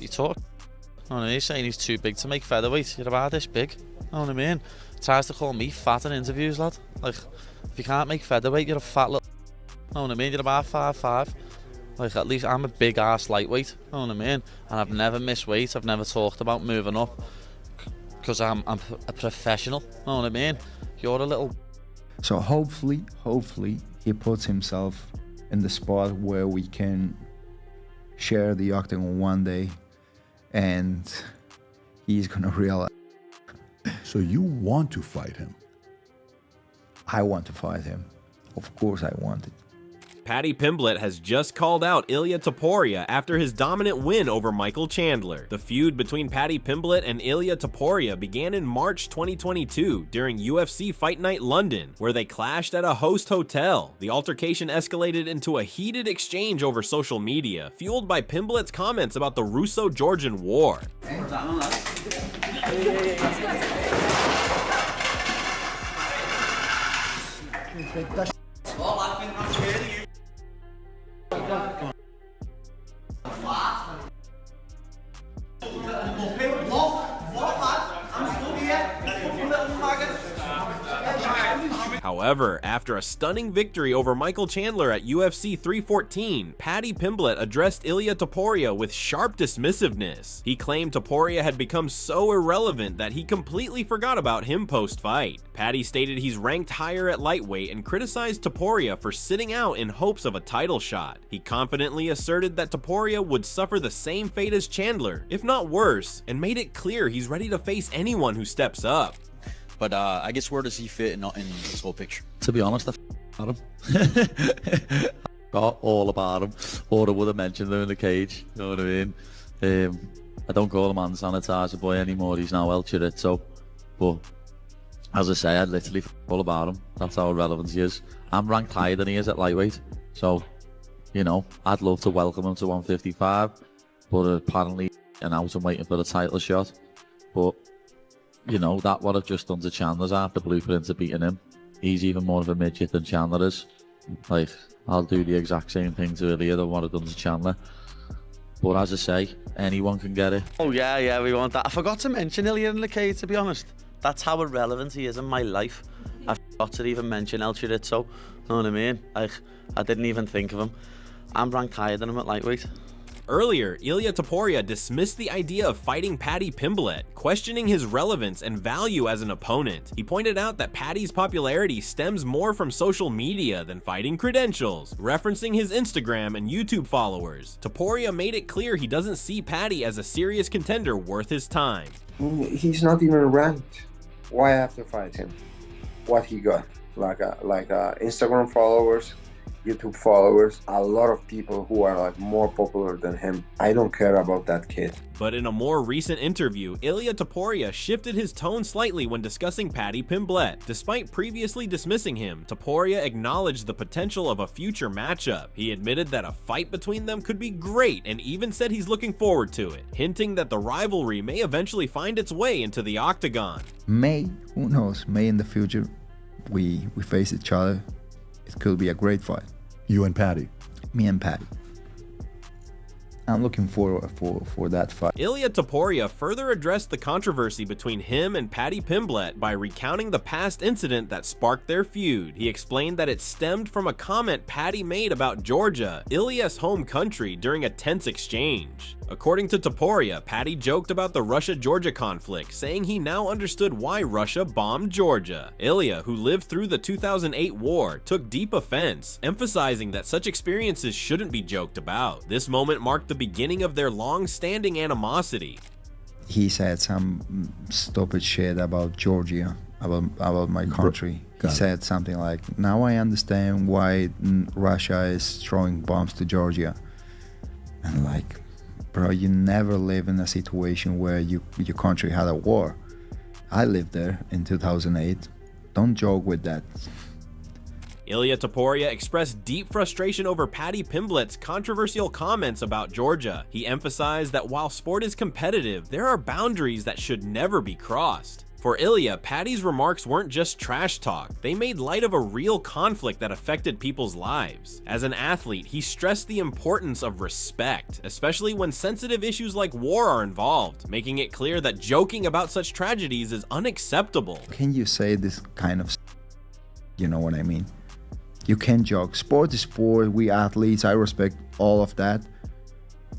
You talk. You know what I mean? He's saying he's too big to make featherweight. You're about this big. You know what I mean? Tries to call me fat in interviews, lad. Like, if you can't make featherweight, you're a fat little. You know what I mean? You're about 5'5". Like, at least I'm a big ass lightweight. You know what I mean? And I've never missed weight. I've never talked about moving up because I'm a professional. You know what I mean? You're a little. So hopefully he puts himself in the spot where we can share the octagon one day, and he's gonna realize. So you want to fight him? I want to fight him. Of course I want it. Paddy Pimblett has just called out Ilia Topuria after his dominant win over Michael Chandler. The feud between Paddy Pimblett and Ilia Topuria began in March 2022 during UFC Fight Night London, where they clashed at a host hotel. The altercation escalated into a heated exchange over social media, fueled by Pimblett's comments about the Russo-Georgian War. However, after a stunning victory over Michael Chandler at UFC 314, Paddy Pimblett addressed Ilia Topuria with sharp dismissiveness. He claimed Topuria had become so irrelevant that he completely forgot about him post-fight. Paddy stated he's ranked higher at lightweight and criticized Topuria for sitting out in hopes of a title shot. He confidently asserted that Topuria would suffer the same fate as Chandler, if not worse, and made it clear he's ready to face anyone who steps up. But I guess where does he fit in this whole picture? To be honest, I about him. Got all about him. Or I would have mentioned him in the cage. You know what I mean? I don't call him hand sanitizer boy anymore. He's now El Chorizo. But as I say, I literally all about him. That's how relevant he is. I'm ranked higher than he is at lightweight. So, you know, I'd love to welcome him to 155. But apparently, and out and waiting for the title shot. But you know, that what I've just done to Chandler's half the blueprint to beating him. He's even more of a midget than Chandler is. Like, I'll do the exact same thing to Ilia than what I've done to Chandler. But as I say, anyone can get it. Oh yeah, we want that. I forgot to mention Ilia in the cage, to be honest. That's how irrelevant he is in my life. I forgot to even mention El Chorizo. Know what I mean? Like, I didn't even think of him. I'm ranked higher than him at lightweight. Earlier, Ilia Topuria dismissed the idea of fighting Paddy Pimblett, questioning his relevance and value as an opponent. He pointed out that Paddy's popularity stems more from social media than fighting credentials, referencing his Instagram and YouTube followers. Topuria made it clear he doesn't see Paddy as a serious contender worth his time. He's not even ranked. Why I have to fight him? What he got? Like Instagram followers, YouTube followers, a lot of people who are like more popular than him. I don't care about that kid. But in a more recent interview, Ilia Topuria shifted his tone slightly when discussing Paddy Pimblett. Despite previously dismissing him, Topuria acknowledged the potential of a future matchup. He admitted that a fight between them could be great and even said he's looking forward to it, hinting that the rivalry may eventually find its way into the octagon. May, who knows, may in the future we face each other. It could be a great fight. You and Paddy? Me and Paddy. I'm looking forward for that fight. Ilia Topuria further addressed the controversy between him and Paddy Pimblett by recounting the past incident that sparked their feud. He explained that it stemmed from a comment Paddy made about Georgia, Ilia's home country, during a tense exchange. According to Topuria, Paddy joked about the Russia-Georgia conflict, saying he now understood why Russia bombed Georgia. Ilia, who lived through the 2008 war, took deep offense, emphasizing that such experiences shouldn't be joked about. This moment marked the beginning of their long-standing animosity. He said some stupid shit about Georgia, about my country. He said something like, now I understand why Russia is throwing bombs to Georgia. And like, bro, you never live in a situation where your country had a war. I lived there in 2008. Don't joke with that. Ilia Topuria expressed deep frustration over Paddy Pimblett's controversial comments about Georgia. He emphasized that while sport is competitive, there are boundaries that should never be crossed. For Ilia, Paddy's remarks weren't just trash talk, they made light of a real conflict that affected people's lives. As an athlete, he stressed the importance of respect, especially when sensitive issues like war are involved, making it clear that joking about such tragedies is unacceptable. Can you say this kind of you know what I mean? You can joke. Sport is sport. We athletes, I respect all of that.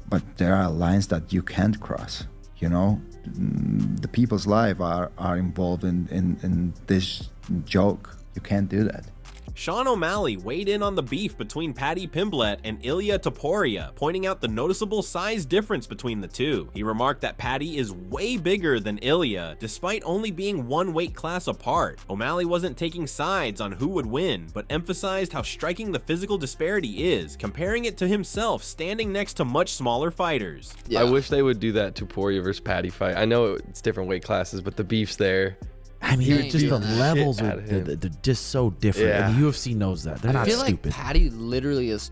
But there are lines that you can't cross, you know? The people's lives are involved in this joke. You can't do that. Sean O'Malley weighed in on the beef between Paddy Pimblett and Ilia Topuria, pointing out the noticeable size difference between the two. He remarked that Paddy is way bigger than Ilia, despite only being one weight class apart. O'Malley wasn't taking sides on who would win, but emphasized how striking the physical disparity is, comparing it to himself standing next to much smaller fighters. Yeah. I wish they would do that Topuria versus Paddy fight. I know it's different weight classes, but the beef's there. I mean, just the levels are they're just so different. Yeah. And the UFC knows that. They're not stupid. stupid. Like Paddy literally is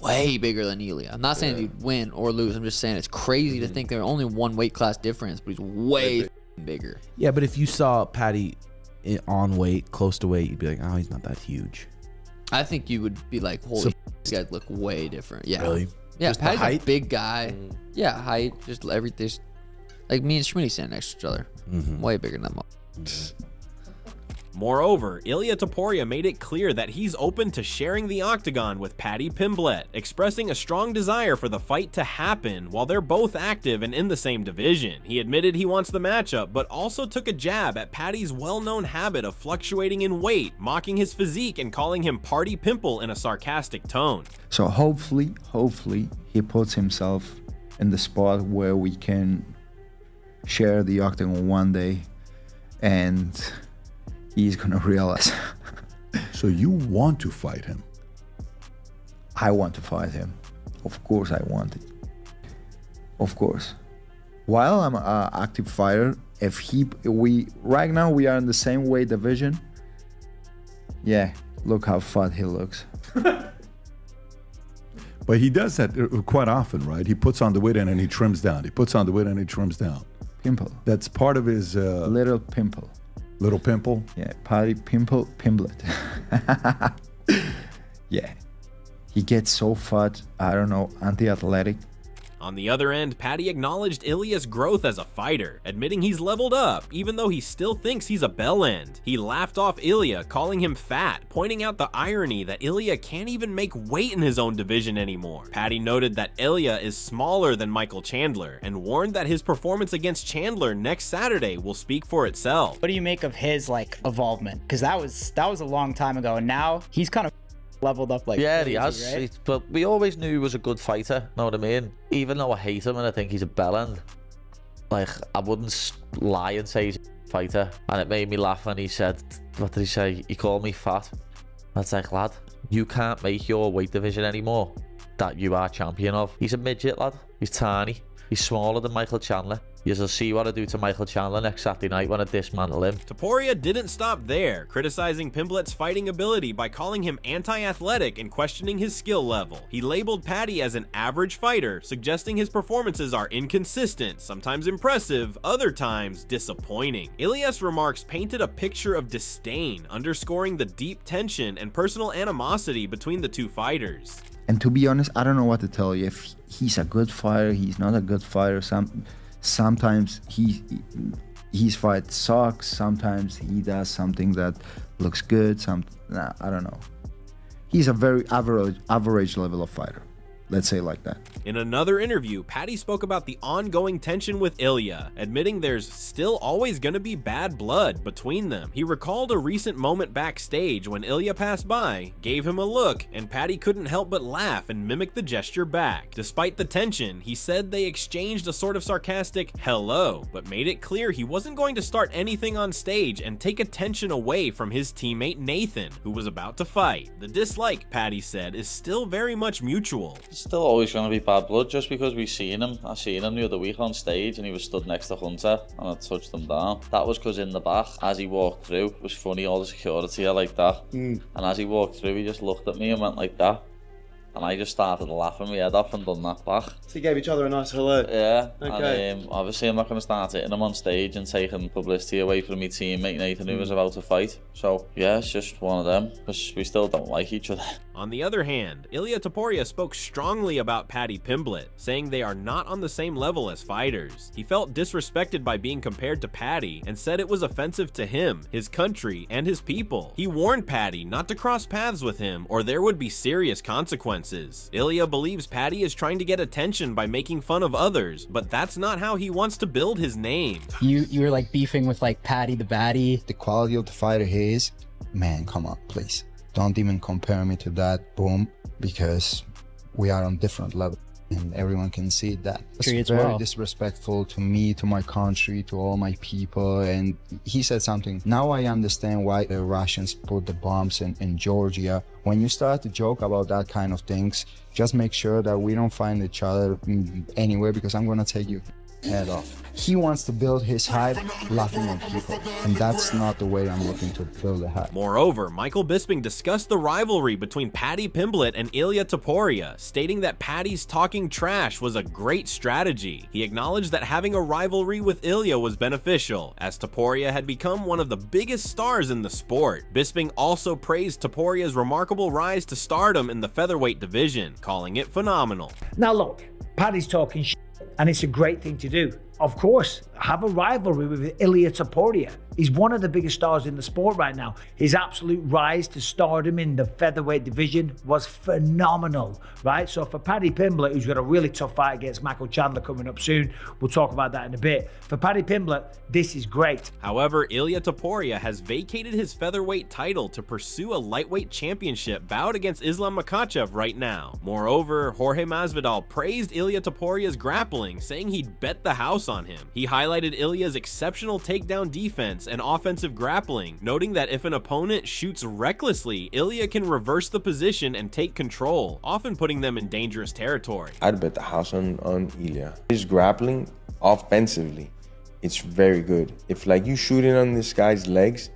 way bigger than Ilia. I'm not saying he'd win or lose. I'm just saying it's crazy to think they're only one weight class difference, but he's way bigger. Yeah, but if you saw Paddy on weight, close to weight, you'd be like, oh, he's not that huge. I think you would be like, holy these guys look way different. Yeah. Really? Yeah, Just Paddy's a big guy. Yeah, height, just everything. Like me and Schmitty standing next to each other. Way bigger than them. Moreover, Ilia Topuria made it clear that he's open to sharing the octagon with Paddy Pimblett, expressing a strong desire for the fight to happen while they're both active and in the same division. He admitted he wants the matchup, but also took a jab at Paddy's well-known habit of fluctuating in weight, mocking his physique and calling him Party Pimple in a sarcastic tone. So hopefully he puts himself in the spot where we can share the octagon one day, and he's gonna realize. So you want to fight him? I want to fight him. Of course I want it. Of course. While I'm an active fighter, right now we are in the same weight division. Yeah, look how fat he looks. But he does that quite often, right? He puts on the weight and then he trims down. He puts on the weight and he trims down. Pimple. That's part of his... Little pimple. Little pimple? Yeah, Paddy Pimblett. Yeah. He gets so fat, I don't know, anti-athletic. On the other end, Paddy acknowledged Ilia's growth as a fighter, admitting he's leveled up, even though he still thinks he's a bell end. He laughed off Ilia, calling him fat, pointing out the irony that Ilia can't even make weight in his own division anymore. Paddy noted that Ilia is smaller than Michael Chandler, and warned that his performance against Chandler next Saturday will speak for itself. What do you make of his, evolvement? Because that was a long time ago, and now he's kind of leveled up like yeah, crazy, he has, right? but we always knew he was a good fighter, know what I mean? Even though I hate him and I think he's a bellend, I wouldn't lie and say he's a fighter. And it made me laugh when he said, what did he say? He called me fat. That's like, lad, you can't make your weight division anymore that you are champion of. He's a midget, lad. He's tiny. He's smaller than Michael Chandler. You'll see what I do to Michael Chandler next Saturday night when I dismantle him. Topuria didn't stop there, criticizing Pimblett's fighting ability by calling him anti-athletic and questioning his skill level. He labeled Paddy as an average fighter, suggesting his performances are inconsistent, sometimes impressive, other times disappointing. Ilias' remarks painted a picture of disdain, underscoring the deep tension and personal animosity between the two fighters. And to be honest, I don't know what to tell you. If he's a good fighter, he's not a good fighter. Sometimes his fight sucks. Sometimes he does something that looks good. I don't know. He's a very average level of fighter. Let's say it like that. In another interview, Paddy spoke about the ongoing tension with Ilia, admitting there's still always going to be bad blood between them. He recalled a recent moment backstage when Ilia passed by, gave him a look, and Paddy couldn't help but laugh and mimic the gesture back. Despite the tension, he said they exchanged a sort of sarcastic hello, but made it clear he wasn't going to start anything on stage and take attention away from his teammate Nathan, who was about to fight. The dislike, Paddy said, is still very much mutual. It's still always going to be bad blood just because I seen him the other week on stage and he was stood next to Hunter and I touched him down. That was because in the back, as he walked through, it was funny, all the security are like that. And as he walked through, he just looked at me and went like that. And I just started laughing my head off and done that back. So you gave each other a nice hello? Yeah, okay. And obviously I'm not going to start hitting him on stage and taking publicity away from my teammate Nathan who was about to fight. So yeah, it's just one of them, because we still don't like each other. On the other hand, Ilia Topuria spoke strongly about Paddy Pimblett, saying they are not on the same level as fighters. He felt disrespected by being compared to Paddy and said it was offensive to him, his country, and his people. He warned Paddy not to cross paths with him or there would be serious consequences. Ilia believes Paddy is trying to get attention by making fun of others, but that's not how he wants to build his name. You were like beefing with like Paddy the baddie. The quality of the fighter he is, man, come on, please. Don't even compare me to that boom, because we are on different level and everyone can see that. It's very disrespectful to me, to my country, to all my people. And he said something. Now I understand why the Russians put the bombs in Georgia. When you start to joke about that kind of things, just make sure that we don't find each other anywhere, because I'm gonna take you head off. He wants to build his hype laughing at people, and that's not the way I'm looking to build a hype. Moreover, Michael Bisping discussed the rivalry between Paddy Pimblett and Ilia Topuria, stating that Paddy's talking trash was a great strategy. He acknowledged that having a rivalry with Ilia was beneficial, as Topuria had become one of the biggest stars in the sport. Bisping also praised Topuria's remarkable rise to stardom in the featherweight division, calling it phenomenal. Now look, Paddy's talking shit, and it's a great thing to do. Of course, have a rivalry with Ilia Topuria. He's one of the biggest stars in the sport right now. His absolute rise to stardom in the featherweight division was phenomenal, right? So for Paddy Pimblett, who's got a really tough fight against Michael Chandler coming up soon, we'll talk about that in a bit. For Paddy Pimblett, this is great. However, Ilia Topuria has vacated his featherweight title to pursue a lightweight championship bout against Islam Makhachev right now. Moreover, Jorge Masvidal praised Ilia Topuria's grappling, saying he'd bet the house on him. He highlighted Ilia's exceptional takedown defense and offensive grappling, noting that if an opponent shoots recklessly, Ilia can reverse the position and take control, often putting them in dangerous territory. I'd bet the house on Ilia. His grappling offensively, it's very good. If like you shoot in on this guy's legs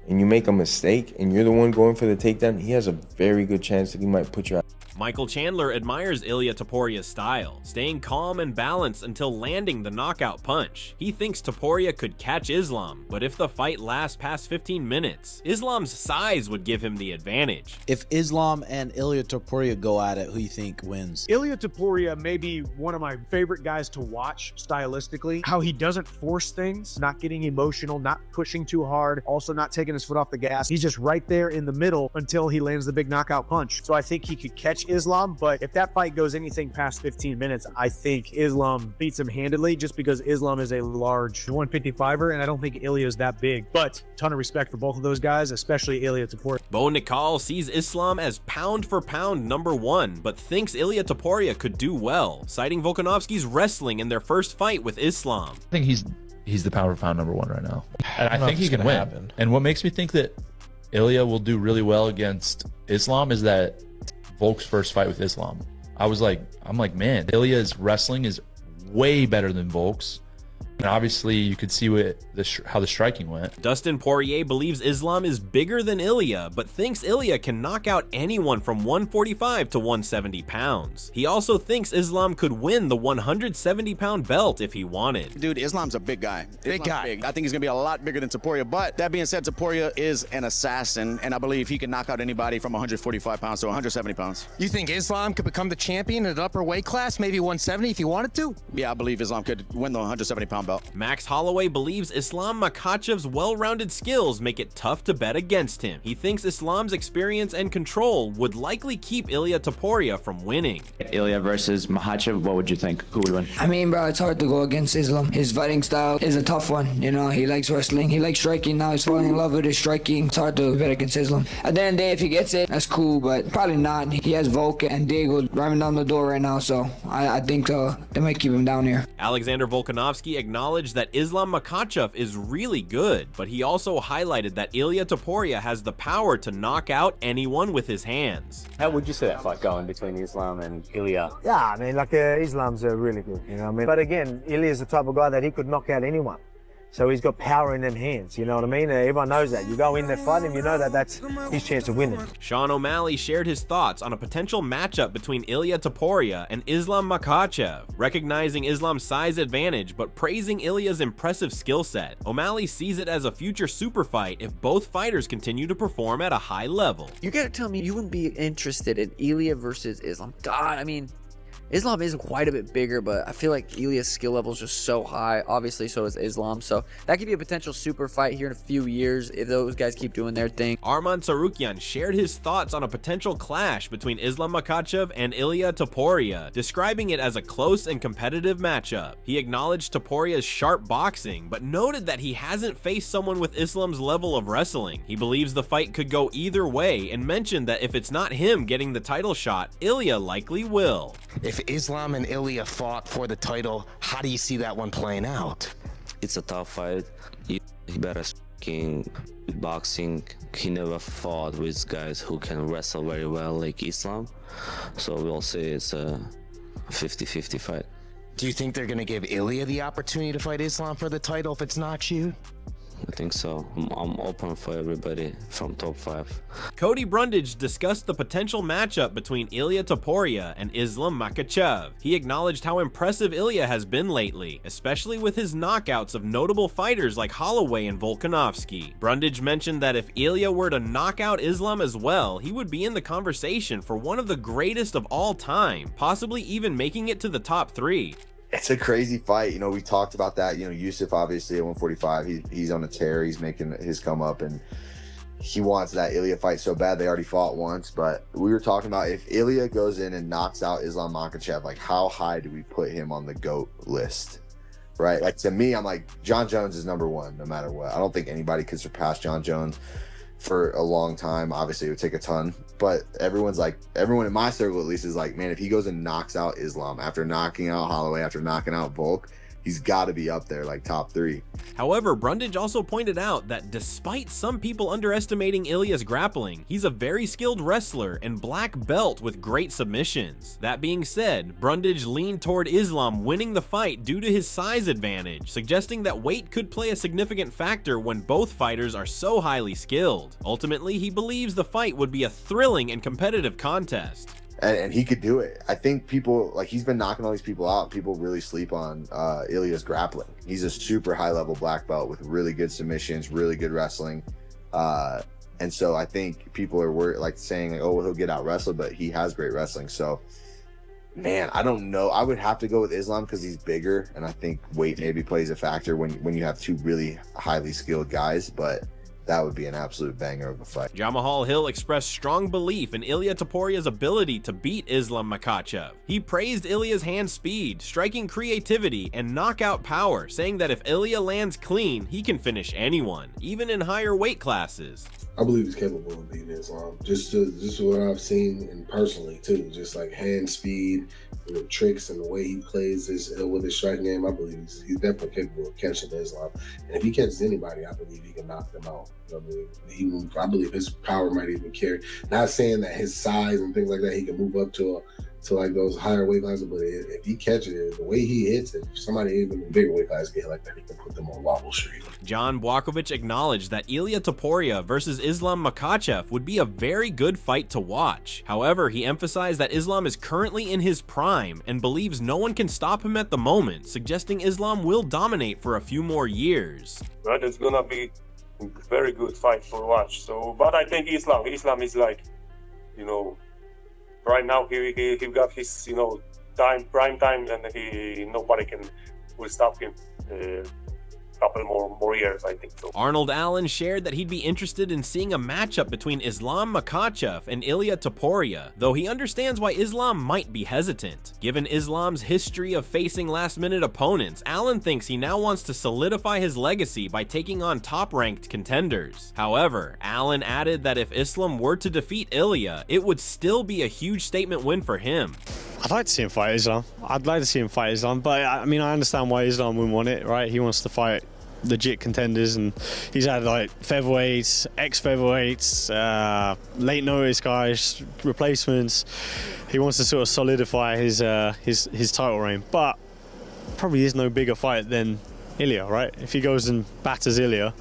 and you make a mistake and you're the one going for the takedown, he has a very good chance that he might put you out. Michael Chandler admires Ilia Topuria's style, staying calm and balanced until landing the knockout punch. He thinks Topuria could catch Islam, but if the fight lasts past 15 minutes, Islam's size would give him the advantage. If Islam and Ilia Topuria go at it, who do you think wins? Ilia Topuria may be one of my favorite guys to watch stylistically. How he doesn't force things, not getting emotional, not pushing too hard, also not taking his foot off the gas. He's just right there in the middle until he lands the big knockout punch. So I think he could catch Islam, but if that fight goes anything past 15 minutes, I think Islam beats him handedly, just because Islam is a large 155er, and I don't think Ilia is that big. But ton of respect for both of those guys, especially Ilia Topuria. Bo Nickal sees Islam as pound for pound #1, but thinks Ilia Topuria could do well, citing Volkanovski's wrestling in their first fight with Islam. I think he's the pound for pound #1 right now, and I think he can win. And what makes me think that Ilia will do really well against Islam is that Volk's first fight with Islam, I'm like, man, Ilia's wrestling is way better than Volk's. And obviously, you could see how the striking went. Dustin Poirier believes Islam is bigger than Ilia, but thinks Ilia can knock out anyone from 145 to 170 pounds. He also thinks Islam could win the 170-pound belt if he wanted. Dude, Islam's a big guy. Big guy. I think he's going to be a lot bigger than Topuria. But that being said, Topuria is an assassin, and I believe he can knock out anybody from 145 pounds to 170 pounds. You think Islam could become the champion at an upper weight class, maybe 170 if he wanted to? Yeah, I believe Islam could win the 170-pound belt. Max Holloway believes Islam Makhachev's well-rounded skills make it tough to bet against him. He thinks Islam's experience and control would likely keep Ilia Topuria from winning. Ilia versus Makhachev, what would you think? Who would win? I mean, bro, it's hard to go against Islam. His fighting style is a tough one. You know, he likes wrestling. He likes striking. Now he's falling in love with his striking. It's hard to bet against Islam. At the end of the day, if he gets it, that's cool, but probably not. He has Volk and Diego driving down the door right now, so I think they might keep him down here. Alexander Volkanovski acknowledged that Islam Makhachev is really good, but he also highlighted that Ilia Topuria has the power to knock out anyone with his hands. How would you see that fight going between Islam and Ilia? Yeah, I mean, Islam's really good, you know what I mean? But again, Ilia's the type of guy that he could knock out anyone. So he's got power in them hands, you know what I mean? Everyone knows that. You go in there fighting him, you know that that's his chance of winning. Sean O'Malley shared his thoughts on a potential matchup between Ilia Topuria and Islam Makhachev, recognizing Islam's size advantage but praising Ilia's impressive skill set. O'Malley sees it as a future super fight if both fighters continue to perform at a high level. You gotta tell me you wouldn't be interested in Ilia versus Islam. God, I mean, Islam is quite a bit bigger, but I feel like Ilia's skill level is just so high. Obviously, so is Islam. So that could be a potential super fight here in a few years if those guys keep doing their thing. Arman Tsarukyan shared his thoughts on a potential clash between Islam Makhachev and Ilia Topuria, describing it as a close and competitive matchup. He acknowledged Topuria's sharp boxing, but noted that he hasn't faced someone with Islam's level of wrestling. He believes the fight could go either way and mentioned that if it's not him getting the title shot, Ilia likely will. If Islam and Ilia fought for the title, how do you see that one playing out? It's a tough fight. He better boxing. He never fought with guys who can wrestle very well like Islam. So we'll say it's a 50-50 fight. Do you think they're going to give Ilia the opportunity to fight Islam for the title if it's not you? I think so. I'm open for everybody from top 5. Cody Brundage discussed the potential matchup between Ilia Topuria and Islam Makhachev. He acknowledged how impressive Ilia has been lately, especially with his knockouts of notable fighters like Holloway and Volkanovski. Brundage mentioned that if Ilia were to knock out Islam as well, he would be in the conversation for one of the greatest of all time, possibly even making it to the top 3. It's a crazy fight. You know, we talked about that. You know, Yusuf obviously at 145, he's on a tear. He's making his come up, and he wants that Ilia fight so bad. They already fought once, but we were talking about if Ilia goes in and knocks out Islam Makhachev, like how high do we put him on the GOAT list? Right? Like to me, I'm like, John Jones is #1 no matter what. I don't think anybody could surpass John Jones for a long time. Obviously it would take a ton, but everyone in my circle at least is like, man, if he goes and knocks out Islam after knocking out Holloway, after knocking out Volk, he's got to be up there like top 3. However, Brundage also pointed out that despite some people underestimating Ilia's grappling, he's a very skilled wrestler and black belt with great submissions. That being said, Brundage leaned toward Islam winning the fight due to his size advantage, suggesting that weight could play a significant factor when both fighters are so highly skilled. Ultimately, he believes the fight would be a thrilling and competitive contest. And he could do it. I think people, like, he's been knocking all these people out. People really sleep on Ilia's grappling. He's a super high-level black belt with really good submissions, really good wrestling. And so I think people are worried, like saying, like, oh, well, he'll get out-wrestled, but he has great wrestling. So, man, I don't know. I would have to go with Islam because he's bigger, and I think weight maybe plays a factor when you have 2 really highly skilled guys, but that would be an absolute banger of a fight. Jamal Hill expressed strong belief in Ilia Topuria's ability to beat Islam Makhachev. He praised Ilia's hand speed, striking creativity, and knockout power, saying that if Ilia lands clean, he can finish anyone, even in higher weight classes. I believe he's capable of beating Islam. Just what I've seen and personally too. Just like hand speed, the tricks and the way he plays with his striking game. I believe he's definitely capable of catching Islam. And if he catches anybody, I believe he can knock them out. I believe his power might even carry. Not saying that his size and things like that, he can move up to like those higher weight classes, but if he catches it, the way he hits it, if somebody even in bigger weight classes get like that, he can put them on wobble street. John Błachowicz acknowledged that Ilia Topuria versus Islam Makhachev would be a very good fight to watch. However, he emphasized that Islam is currently in his prime and believes no one can stop him at the moment, suggesting Islam will dominate for a few more years. Right, it's gonna be a very good fight for watch. So, but I think Islam is like, you know, right now he got his, you know, prime time, and nobody will stop him. Couple more years, I think so. Arnold Allen shared that he'd be interested in seeing a matchup between Islam Makhachev and Ilia Topuria, though he understands why Islam might be hesitant. Given Islam's history of facing last-minute opponents, Allen thinks he now wants to solidify his legacy by taking on top-ranked contenders. However, Allen added that if Islam were to defeat Ilia, it would still be a huge statement win for him. I'd like to see him fight Islam. I'd like to see him fight Islam, but I mean, I understand why Islam wouldn't want it, right? He wants to fight legit contenders, and he's had like featherweights, ex-featherweights, late notice guys, replacements. He wants to sort of solidify his title reign, but probably is no bigger fight than Ilia, right? If he goes and batters Ilia,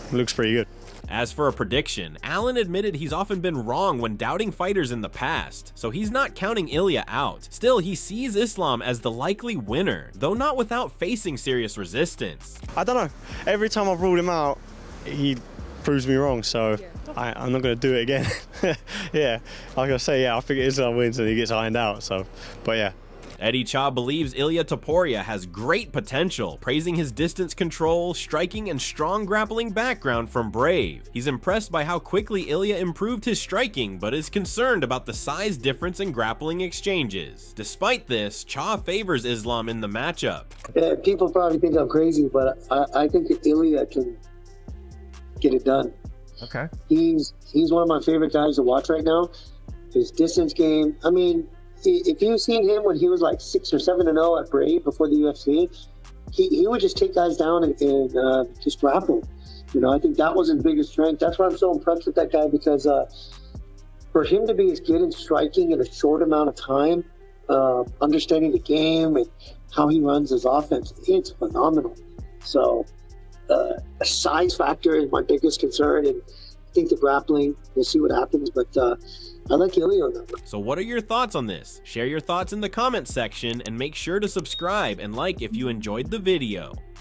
it looks pretty good. As for a prediction, Allen admitted he's often been wrong when doubting fighters in the past, so he's not counting Ilia out. Still, he sees Islam as the likely winner, though not without facing serious resistance. I don't know. Every time I've ruled him out, he proves me wrong, so I'm not going to do it again. Yeah, I was going to say, I think Islam wins and he gets ironed out, so, but yeah. Eddie Cha believes Ilia Topuria has great potential, praising his distance control, striking, and strong grappling background from Brave. He's impressed by how quickly Ilia improved his striking, but is concerned about the size difference in grappling exchanges. Despite this, Cha favors Islam in the matchup. Yeah, people probably think I'm crazy, but I think Ilia can get it done. Okay. He's one of my favorite guys to watch right now. His distance game, I mean, if you've seen him when he was like 6 or 7-0 at Brave before the UFC, he would just take guys down and just grapple. You know, I think that was his biggest strength. That's why I'm so impressed with that guy, because for him to be as good in striking in a short amount of time, understanding the game and how he runs his offense, it's phenomenal. So the size factor is my biggest concern, and I think the grappling, we'll see what happens, but I like Ilia on that one. So what are your thoughts on this? Share your thoughts in the comments section and make sure to subscribe and like if you enjoyed the video.